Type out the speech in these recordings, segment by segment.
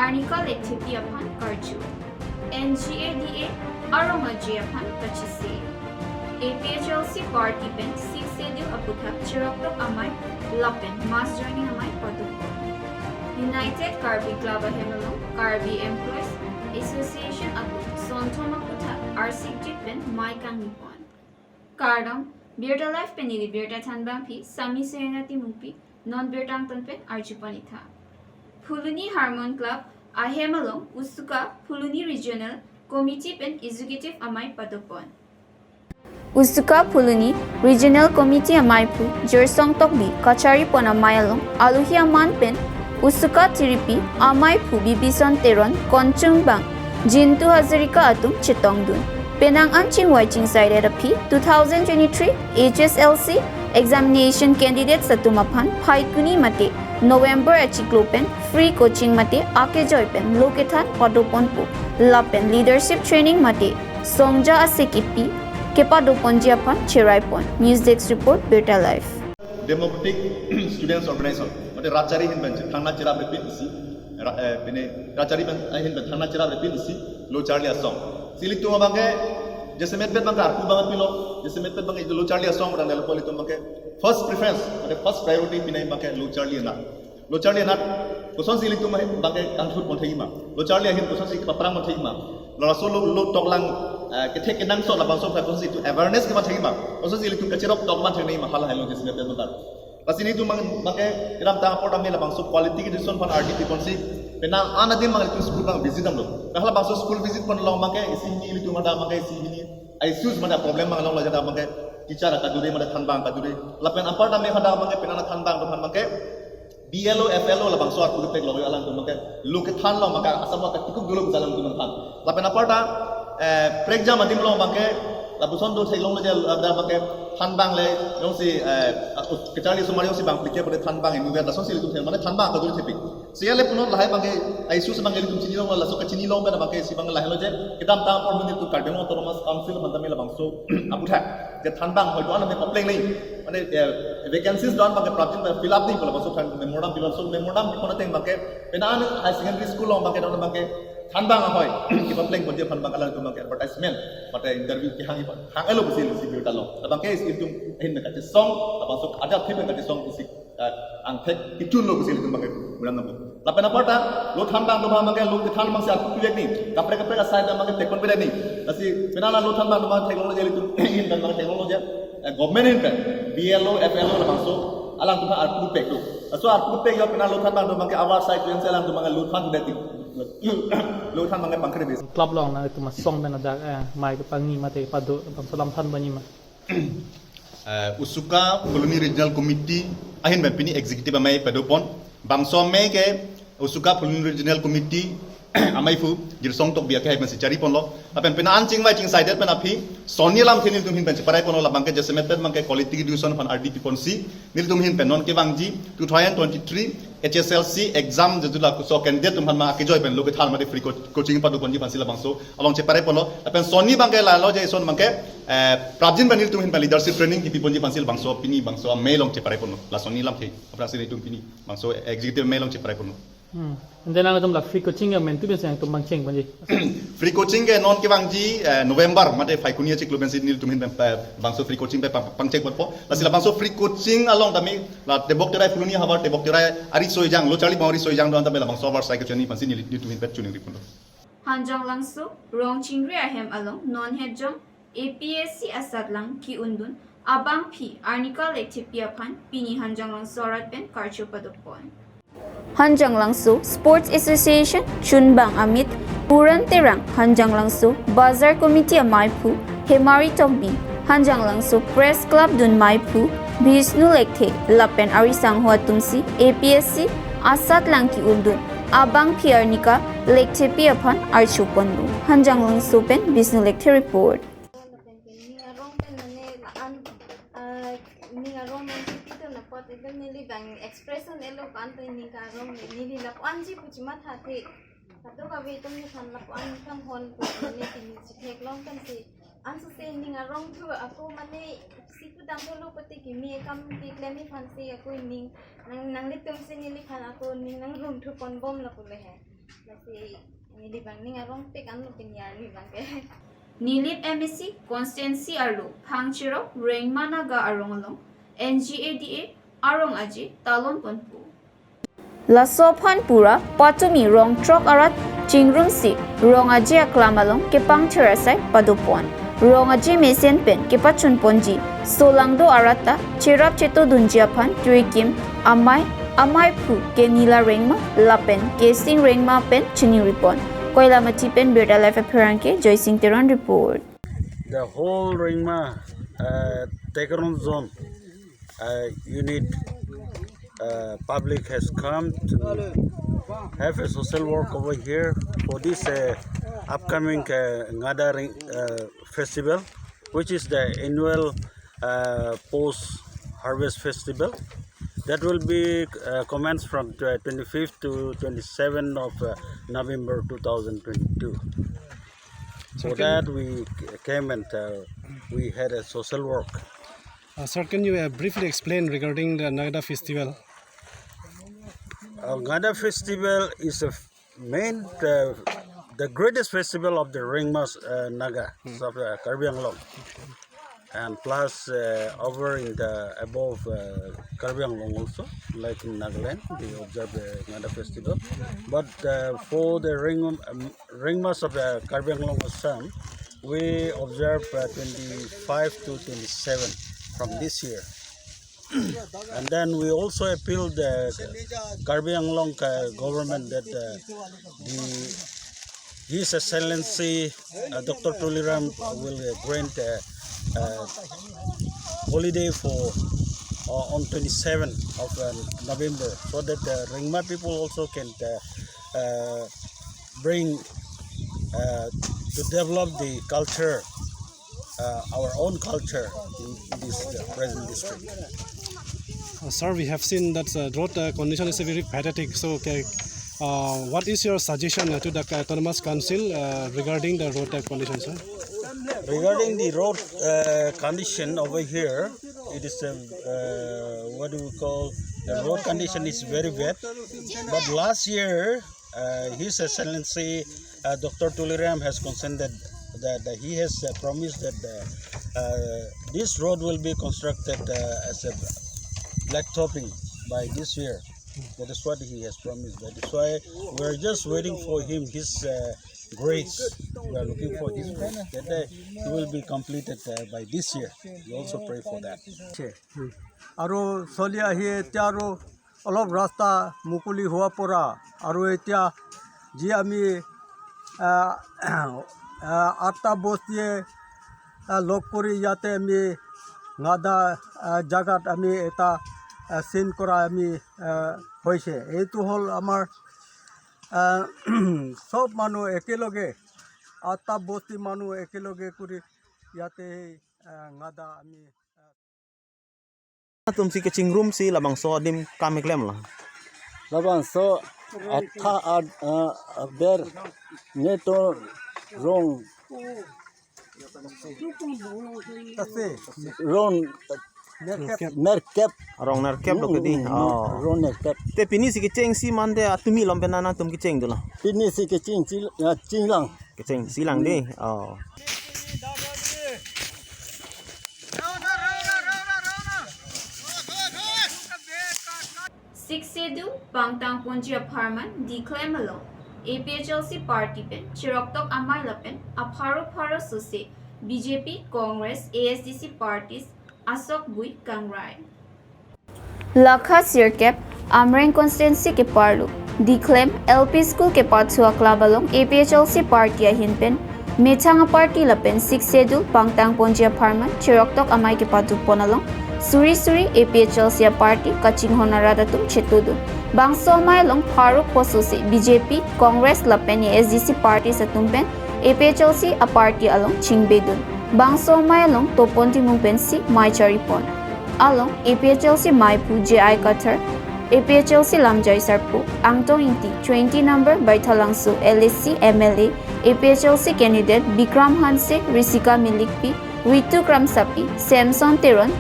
arnika lektepi aphan karju. NGADA arong aphan kachisik. HSLC party pen 6 schedule aputha chiroktok amai lapen mass joining amai padoponlo. United Carbi Club Hemelong Carbi Employees Association aput sontom aputha arsik jipen mai kang nipon. Kardam Birta life penili Birta tanbang pi sami serenati mupi non Birtang tanpen arjupanitha. Phuloni Harmon Club Ahemelong USUKA Phuloni Regional Committee pen Executive amai padopon. USUKA Phuloni Regional Committee Ameiphu Jirsong Tokbi kachari pon amayalong alohi aman pen USUKA tiripi Ameiphu Bibison Teron Kongchunbang Jintu Hazarika atum chetongdun.Penang anching waiting side api 2023 HSLC Examination Candidate satumaphan phaikuni mate November achiklopen free coaching mate akejoy pen lokethan padoponlo lapen leadership training mate songja asekipi padoponji aphan cheraipon. News Desk report Birta Live. Democratic Students Organization. Mate rachari hin bench thangna chera repin isi pene rachari ben hin ben thangna chera repin isi lo charlie asong. Silik tu mabangke jese met bet bangka aku banget pilo jese met bet bang itu lo charlie asong ran dalam poli tu mabangke first preference mate first priority pinai mabangke lo charlie na kuson silik tu mabangke angkut pon thai ma lo charlie hin kuson sik paprang pon thai ma lo rasul lo toklang kethek kenang so labang so kuson sik tu awareness ke ma thai ma kuson silik tu kachirok tokman thai nei ma hal halo jese met bet bangka pas ini tu mabangke kiram ta port amel labang so quality ki decision pon RDP pon si Penang anadin mang itu school bang visit am lo. Kahla bang school visit pon long make isi ni itu mada make isi ni issues mada problem mang long la jada make teacher ka dure mada thanbang ka dure. Lapen apart ame hada make penana thanbang to make BLO FLO la bang so aku tek lo alang to make lo ke than lo maka asam ka tikuk dulu jalan to than. Lapen apart prekjam adim lo make la buson do thek long la jada make thanbang le long si kachari sumari si bang plike pada thanbang ini biar langsung si itu mana thanbang ka dure tepik. Siale punon lahai bangke aisu sebangai litum cini long la so ka cini long bana bangke si bang lahai lo je kitam ta por menit tu kardemo autonomous council mandame la bangso aputha je thanbang hoi don me complain nei mane vacancies don bangke praptin fill up nei pola bangso than memorandum fill up so memorandum kona teng bangke penan high secondary school long bangke don bangke thanbang hoi ki complain kon je thanbang ala tu bangke advertisement mate interview ki hangi hang elo busil si Birta long bangke itu hin me ka song bangso ada thep ka song isi ang thek kitun lo busil tu bangke bulan nabu lapen apa ta lo thanbang do bangke lo ki than mangse aku tuek ni kapre kapre asai da bangke tekon beda ni asi penala lo thanbang do bangke teknologi itu in dan bangke teknologi government in BLO FLO la bangso alang tu aku pek tu so aku pek yo penala lo thanbang do bangke awar sai tu selang do bangke lo than beda lo than bangke bangke bes club long na itu mas song bena dak mai pangi mate pado bang salam than bani ma USUKA Phuloni Regional Committee ahin ben pini executive amei padopon bangso me ke USUKA Phuloni Regional Committee Ameiphu Jirsong Tokbi ke ben cari ponlo apen pina anching mai ching side pen api soni lam thinil tum hin ben parai ponlo la bangke jese met bangke quality education fan RDP pon si nil tum hin pen non ke bangji 2023 HSLC exam judula so candidate tum han ma ke joy pen loke thal mate free coaching padopon ji pansila bangso along che parai ponlo apen soni bangke la lo je son bangke prabjin banil tum hin pa leadership training ki ponji pansil bangso pini bangso me long che parai ponlo la soni lam the apra sini tum pini bangso executive me long che parai ponlo and then ang la free coaching yang mentu ben sang tum bangcheng banji free coaching ke non ke bangji November mate faikunia chik luben sidnil tum hin bangso free coaching pe pangchek po la sila bangso free coaching along tami la tebok terai Phuloni habar tebok terai ari soijang lo chali mauri soijang don tami la bangso war sai ke choni pansi ni tum hin pet chuning ripundo Hanjang langso rong chingri ahem along non hedjong APSC asat lang ki undun abang pi arnika lektepi aphan pini hanjang langso rat pen karcho padopon. Hanjang Langso Sports Association Chunbang Amit Puran Terang Hanjang Langso Bazar Committee Ameiphu Hemari Tokbi Hanjang Langso Press Club Dun Ameiphu Bhisnu Lekte Lapen Arisang Huatumsi APSC Asat Langki Undun Abang Piarnika Lekte Piapan Archuponlu Hanjang Langso Pen Bhisnu Lekte Report. Expression elo kanto ini karong ini lapuan ji pujimat hati kado kawe itu ni kan lapuan kan hon ini ini cek long kan si ansu se ini ngarong tu aku mane siku dangdolo peti kimi kam ki klemi fansi aku ini nang litum sini li kan aku ini nang room tu kon bom la pule he Kasi nilibang ning arong pek anu pinyar libang ke. Nilip MSC Constancy Arlo Pangchiro Rengmanaga Arongalong NGADA Arong Aji Talon Ponpu Lasophan Pura Patumi Rong Trok Arat Chingrum Si Rong Aji Aklamalong Kepang Cherasai Padopon Rong Aji Mesen Pen Kepachun Ponji Solangdo Arata Chirap chetongdun.Penang Tirikim Ameiphu ke Nila Rengma Lapen Kesing Rengma Pen Chining Ripon Koila Matipen Birta Life Appearance ke Jirsong Teron report. The whole Ringma Teron zone unit public has come to have a social work over here for this upcoming Ngada festival, which is the annual post-harvest festival that will be commenced from 25th to 27th of November 2022. So that we came and we had a social work. Sir, can you briefly explain regarding the Ngada festival? Ngada festival is a the greatest festival of the Ringmas Naga of Karbbi Anglong, and plus over in the above Karbbi Anglong also, like in Nagaland, they observe the Ngada festival. But for the Ringmas of Karbbi Anglong Assam, we observe 25 to 27 from this year. And then we also appealed the Karbbi Anglong government that His Excellency Dr. Tuliram will grant holiday for on 27th of November, so that the Ringma people also can bring to develop the culture, our own culture in this present district. Sir, we have seen that the road condition is very pathetic. So, what is your suggestion to the Autonomous Council regarding the road condition, sir? Regarding the road condition over here, it is what do we call, the road condition is very bad. But last year, His Excellency Dr. Tuliram has consented that he has promised that this road will be constructed as a black topping by this year. That is what he has promised. That is why we are just waiting for him, his grace. We are looking for his grace. That he will be completed by this year. We also pray for that. Aru solia hi tiaro olop rasta mukuli hua pora aru etia ji ami atta bostie log kori yate ami ngada jagat ami eta sin kora ami hoise eitu hol amar sob manu ekeloge atta bosti manu ekeloge kuri yate ngada ami Tum si kecing room si labang so dim kami klem lah. Labang so atha ber neto rong tase rong nerkep Arong narkep lo kedi. Oh. rong nerkep Te pini si kecing si mande atumi lom penana tum kecing tu lah. pini si kecing cinglang Kecing silang deh. Oh. Siksedu Pangtang Ponji Apartment Declare Malo APHLC Party Pen Chiroktok Amai Lapen Apharo Pharo Sose BJP Congress ASDC Parties Asok Bui Kangrai Lakha Sirkep Amreng Constancy ke Parlu Declare LP School ke Patsua Klabalong APHLC Party Ahinpen Mechanga Party Lapen Siksedu Pangtang Ponji Apartment Chiroktok Amai ke Patu Ponalong Suri APHLC Party Kaching Honarada Tum Chetudun Bangso Mailong Faruk Posose BJP Congress Lapeni SDC Party Satumpen APHLC a Party Along Chingbedun Bangso Mailong Toponti Mumpensi Maicharipon Along APHLC Maipu JI Qatar APHLC Lamjai Sarpu Angtong Inti 20 number Baithalangsu LSC MLA APHLC candidate Bikram Hanse Risika Milikpi Ritu Kramsapi Samson Teron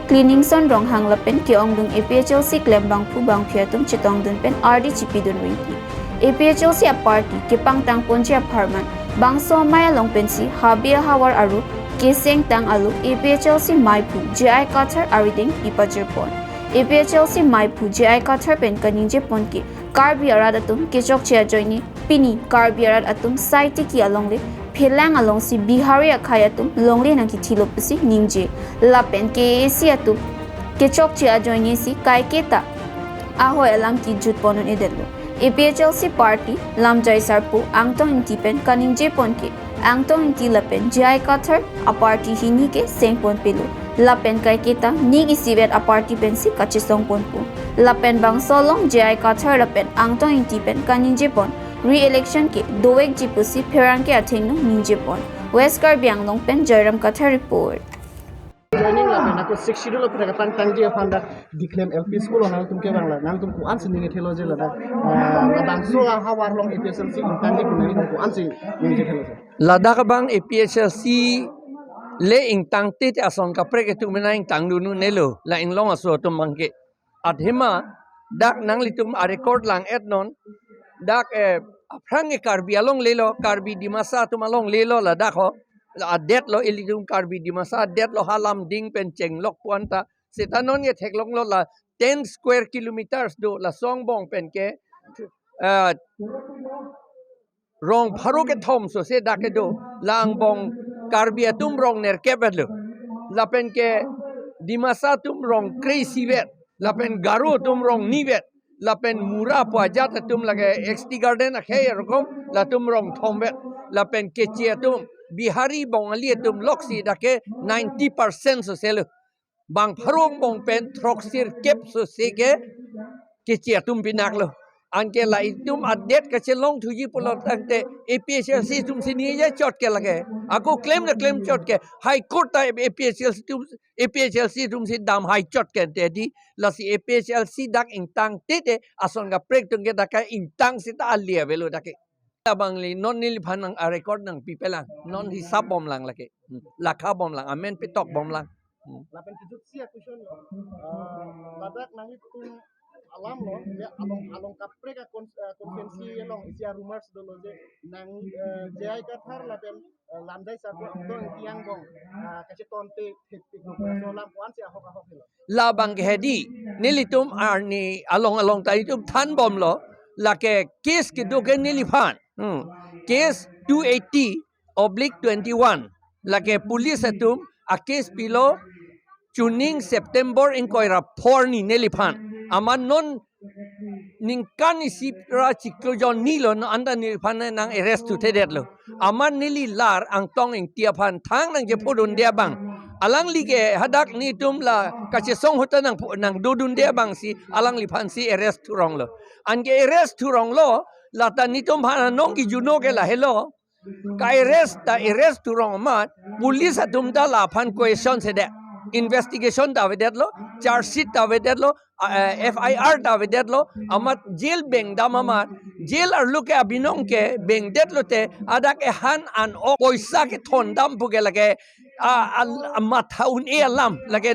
Cleaning son rong hang lapen ki ongdung APHLC klem bangpu bangphiatum chetongdun.Penang RD chipidun rinki APHLC a party ke pangtang ponji a pharman bangso maya longpensi habia hawar aru keseng tang alu APHLC Ameiphu GI Kathar ariding pipajirpon APHLC Ameiphu GI Kathar pen kaninje ponke karbi arad atum kechok chia joini pini karbi arad atum saiti ki alongle phelang along si bihari akhayatum longle na ki thilopsi ningje lapen ke esi atum kechok chia joini si kaiketa ahoy alam ki jutponon edelo APHLC party lamjai sarpu angtong intipen kaninje ponke angtong inti lapen GI Kathar a party hini ke sengpon pelu lapen kaiketa nigi sivet a party pensi kachisong ponpu lapen bang solong GI Kathar lapen angtong inti pen kaninje pon re-election ke doek jipusi pherang ke athengno ninje pon West Karbiang long pen Jairam Kathar report joining la na ko 6 schedule ko daga tang tang je phanda declaim LP school na tum ke bangla nang tum ku ansi ni theloje la da bang so hawar long APSLC intandi ku ni ku ansi ni je theloje Ladakh bang APHLC le ing tang te ason ka prek tu mena ing tang nu nelo la ing long aso tum mangke adhima dak nang litum a record lang etnon dak aphan e karbi along lelo karbi dimasa tum along lelo la dakho a det lo ilitum karbi dimasa det lo halam ding pen cheng lok puanta setanon ye theklong lo la 10 square kilometers do la songbong pen ke rong pharo ke thom so se dake do lang bong karbi atum rong ner kebelo lapen ke dimasa tum rong crazy vet lapen garo tum rong nivet lapen mura pajat tum lage XT garden a khay rokom la tum rong thom vet lapen ke chia tum bihari bongali tum loksi dake 90% so selo bang pharong bong pen troksir kep so se ke chia tum binaklo anke la itum adet ka chelong thuji pulot tangte APHLC tum sini ya chot ke lage ako claim chot ke high court ta APHLC tum si dam high chot ke te di la si APHLC dak intang te ason ga prek tung ke dak intang si ta alia velo dak abang li non nil phanang a record nang pipelang non hisab bom lang lake lakha bom lang amen pitok bom lang la pen tujut sia kushon ladak nang tum alam lo ya along kapre ka konvensi long isia rumors dolo je nang GI Kathar la pen lamdai sa ko dong tiang bong kachetonte thepik so lam kwan sia hoka hokilo la bang hedi nilitum arni along tai tum than bom lo lake case ke doge niliphan case 280/21 lake police atum a case pilo tuning September in koira porni niliphan aman non ningkan isi ra chiklojon nilo no anda niliphan nang arrest tu tedet lo aman nili lar ang tong ing tiaphan thang nang je podun dia bang alang lige hadak ni tum la kachesong hota nang dodun dia bang si alang liphan si arrest tu rong lo ange arrest tu rong lo la ta ni tum hana nong ki juno ke la hello ka arrest tu rong mat police atum da la phan question se de investigation ta vedet lo charge sheet ta vedet lo FIR ta vedet lo amat jail beng damamat jail ar luke abinong ke beng det lo te adak e han an o poisa ke thon dam puge lage mathaun e alam lage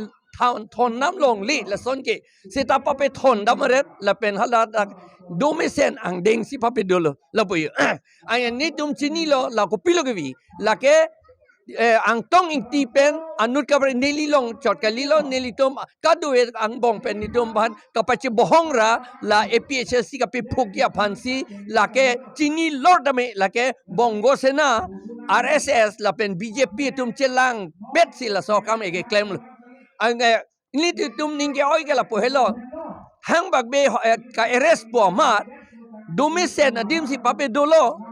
thon nam long li la son ke sita pape thon dam ret la pen hala dak domesen ang deng si pape dolo la puyo ay ni tum chini lo la ko pilo ke vi la ke ang tong ing tipen anut ka neli long chot ka lilo neli tom kaduet ang bong pen ni tom ban kapachi bohong ra la APHLC ka pi phukya phansi la ke chini lord me la ke bongo sena RSS la pen BJP tum chelang bet si la so kam e claim ang ni tum ninge oi ke la pohelo hang bag be ka arrest po ma domesen adim si pape dolo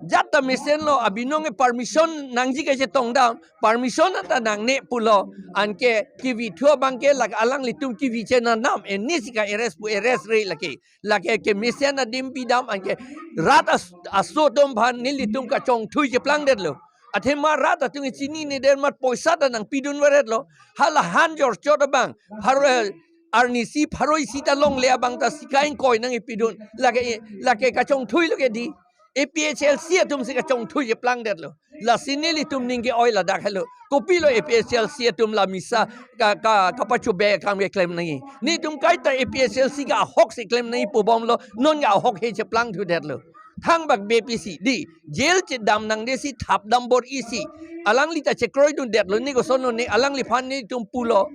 jata mesen lo abinong permission nangji ke chetongdun permission ata nang ne pulo anke kivi thua bangke lag alang litum kivi chena nam enisi ka arrest re lake ke mesen adim bidam anke rat asotom bhan nilitum ka chong thui je plang det lo athema rat atung chini ne der mat poisa ta nang pidun waret lo hala han jor chot bang harwel arni si pharoi si ta long le bang ta sikain koi nang ipidun lake ka chong thui lo ke di APHLC atum sika chong thu ye plang det lo la sinili tum ninge oil la dak hello kopi lo APHLC atum la misa ka pachu be kang be claim nai ni tum kai ta APHLC ga hok se claim nai pu bom lo non ga hok he che plang thu det lo thang bak BPC di jail che dam nang de si thap dam bor isi alang li ta che kroi dun det lo ni go son ni alang li phan ni tum pulo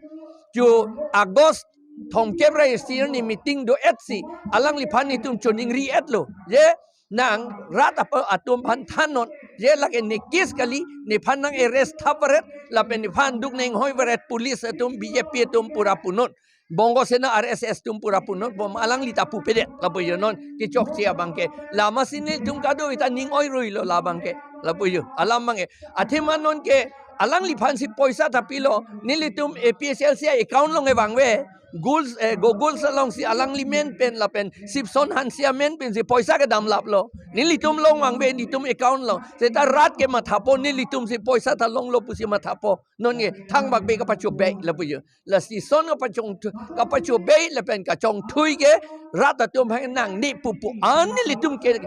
ju August thong kebra stir ni meeting do etsi alang li phan ni tum choning ri et lo ye nang rat apa atum phan thanon ye lak en kis kali ni phan nang arrest thaparet la pen ni phan duk neng hoi beret police atum BJP atum pura punot bongo sena RSS tum pura punot bom alang li tapu pedet la pu yonon ki chok chia bangke la masinil tum kado ita ning oi rui lo la bangke la pu yo alam mange athemanon ke alang li phan si poisa tapilo nilitum APSLC account long e bangwe Guls Googles along si alang limen pen la pen sipson hansia men pen si poisa ke dam lap lo nilitum long wang be nitum account lo se ta rat ke mathapo nilitum si poisa ta long lo pusi mathapo non ye thang bak be ka pachu be la pu ye la si son ka pachu be la pen ka chong thui ke rat ta tum hang nang ni pu an nilitum ke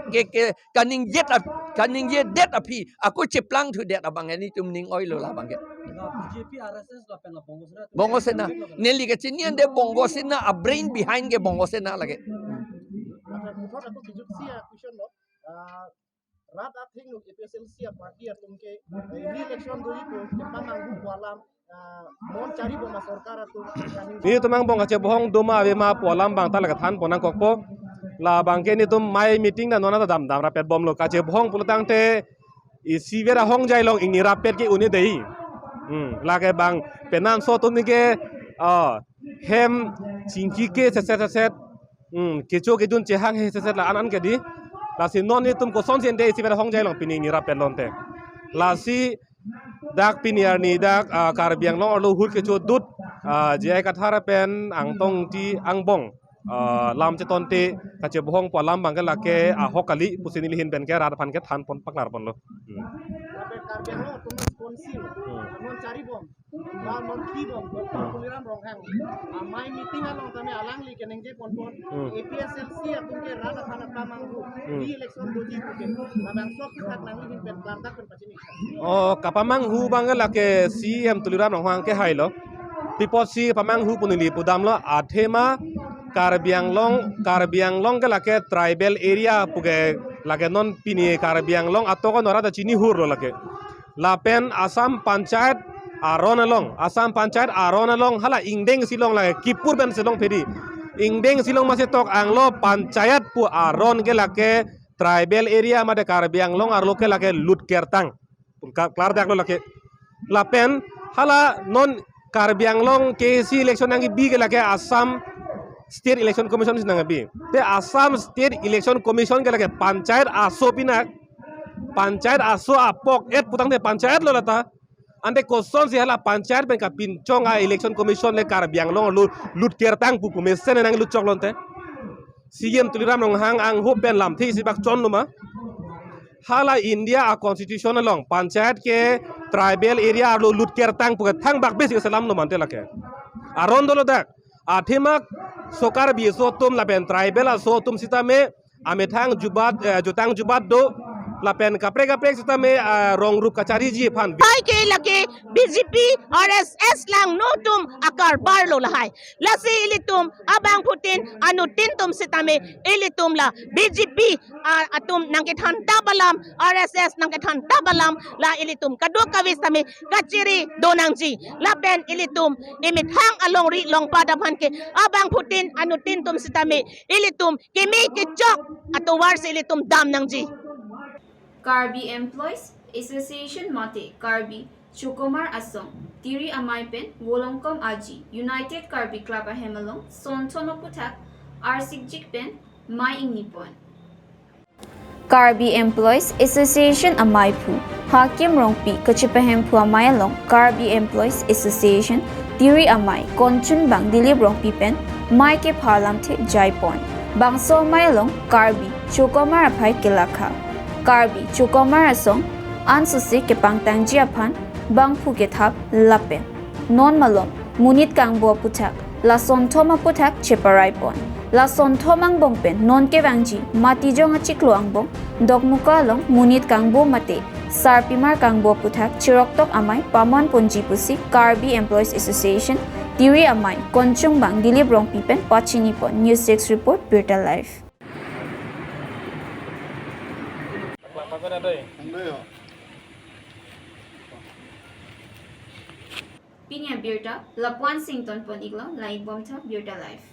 kaning yet det api aku ceplang thu det abang ni tum ning oi lo la bang ke BJP RSS la pen la bongo sena neli ke chinian de bongo sena a brain behind ke bongo sena lage Thot aku kijut sia question lo rat a thing lo APSLC party atum ke election doi ko jemang hu walam mon cari boma sarkar atum ni tumang bong ache bohong doma ave ma polam bang ta laga than ponang kokpo la bangke ni tum mai meeting na nona dam dam rapet bom lo kache bohong pulutang te isi vera hong jai long ingi rapet ke uni dei lage bang penan so tum ni ke hem chingki ke set kecho ke dun chehang he set la anan ke di la si non ni tum ko son sen de isi vera hong jai long pini ingi rapet lon te la si dak piniar ni dak karbiang long lo hut kecho dut jai kathara pen ang tong ti ang bong lam cheton te kache bohong po lam bang la ke a hokali pusini lihin ben ke rar phan ke than pon paklar pon lo karbiang lo tum konsil mon cari bom ba mon ki bom kuliran rong hang mai meeting along tame alang li keneng je pon APSLC atum ke rada khana kamang hu di election doji ke abang sok tak nang lihin ben klarda pen pachini kapamang hu bang la ke CM tuliran rong hang ke hai lo people si pamang hu punili pudam lo athema karbiang long ke la ke tribal area puge la ke non pini karbiang long atoko nora da chini hur lo la ke la pen asam panchayat aron along hala ingdeng silong la kipur ben silong phedi ingdeng silong mase tok anglo panchayat pu aron ke la ke tribal area ma de karbiang long arlo ke la ke lut kertang klar dak lo la ke la pen hala non karbiang long ke si election nang bi ke la ke asam State Election Commission is nangabi. The Assam State Election Commission ke lage panchayat aso pinak panchayat aso apok et putang de panchayat lo lata ande koson si hala panchayat ben ka pinchong a Election Commission le karbiang long lut kertang pu kumesen nang lut choklonte CM tuliram long hang ang ho ben lam thi si bak chon luma hala India a constitution long panchayat ke tribal area lo lut kertang pu thang bak besi salam no mante lake aron dolo dak athimak sokar bi so tum la pen tribal so tum sita me amethang jubat do la pen kapre sita me rong rup kachari ji phan hai ke lage BJP RSS lang no tum akar bar lo lahai lasi ilitum abang putin anu tin tum sita me ilitum la BJP atum nangke than tabalam RSS nangke than tabalam la ilitum kadok kawis tame kachiri donangji la pen ilitum imithang along ri long padapan ke abang putin anu tin tum sita me ilitum kimi ke chok atowar sa ilitum dam nangji Karbi Employees Association Mate Karbi Chukomar Asong Tiri Amaipen Wolongkom Aji United Karbi Club Hemalong Sontono Putak Arsik Jikpen Mai Nipon Karbi Employees Association Ameiphu Hakim Rongpi Kachipahempu Amayalong Karbi Employees Association Tiri Amai Kongchunbang Jintu Pen Mai Ke Parlamte Jaipon Bangso Mayalong Karbi Chukomar Apai Kilakha Karbi Chukomar Asong Ansusi ke pangtangji aphan bangphu ke thap lapen non malom munit kangbo puthak la somthoma puthak cheparai pon La son thomang bongpen non ke bangji mati jong achiklo angbong dokmuka long munit kangbo mate sarpimar kangbo puthak chiroktok amai pamon ponji pusi Karbi Employees Association Tiri amai Kongchunbang Dilip rong pipen pachini pon News 6 report Birta live. Pinya Birta, Lapuan Sington pon iglo live bomb Birta live.